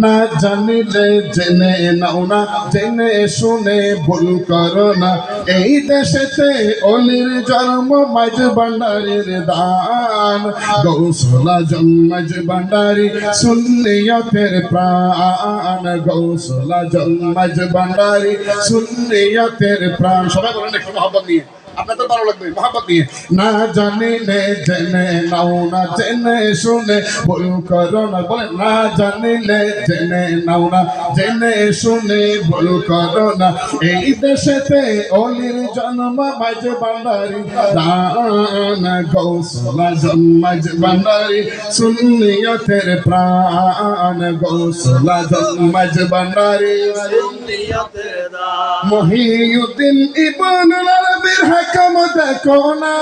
না জানিলে জেনে নাও না, জেনে শুনে ভুল করো না। এই দেশেতে অলির জন্ম মাঝ ভান্ডারীর দান, গৌসুল আজম মাঝ ভান্ডারী সুন্নিয়তের প্রাণ, গৌসুল আজম মাঝ ভান্ডারী সুন্নিয়তের প্রাণ। সবাই বলেন একটু মহব্বত নিয়ে, আপনাদের ভালো লাগবে মহব্বত নিয়ে। না জানিলে জেনে নাও না, জেনে শুনে ভুল করো না। বলে না জানিলে জেনে নাও না, জেনে শুনে ভুল করো না। এই দেশেতে অলির জন্ম মাঝ ভান্ডারী দান, গৌসুল আজম মাঝ ভান্ডারী সুন্নিয়তের প্রাণ, গৌসুল আজম মাঝ ভান্ডারী সুন্নিয়তের দান। মহিউদ্দিন ইবনুল আরবির হাকাম দেখো না,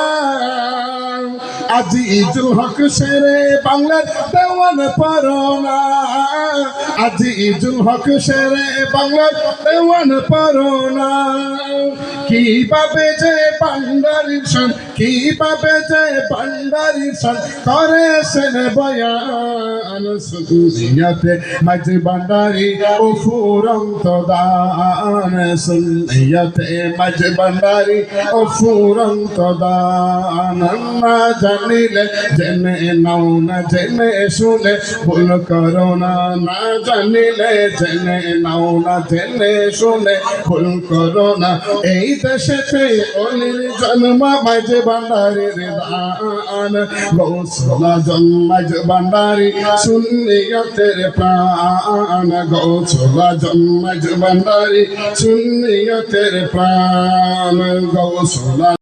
আজিজুল হক শেরে বাংলার দেওয়ান পড়ো না, আজিজুল হক শেরে বাংলার দেওয়ান পড়ো না। কিভাবে যে ভান্ডারীর শান, কিভাবে যে ভান্ডারীর শান করেছেন বয়ান, সুন্নিয়তে মাঝ ভান্ডারী ও ফুরন্ত দান, সুন্নিয়তে মাঝ ভান্ডারী ও ফুরন্ত দান। না জানিলে জেনে নাও না, জেনে শুনে ভুল করো না। না জানিলে জেনে নাও না, জেনে শুনে ভুল করো না। এই দেশেতে অলির জন্ম মাঝ ভান্ডারীর দান, গৌসুল আজম মাঝ ভান্ডারী সুন্নিয়তের প্রাণ, গৌসুল আজম মাঝ ভান্ডারী সুন্নিয়তের প্রাণ, গৌসুল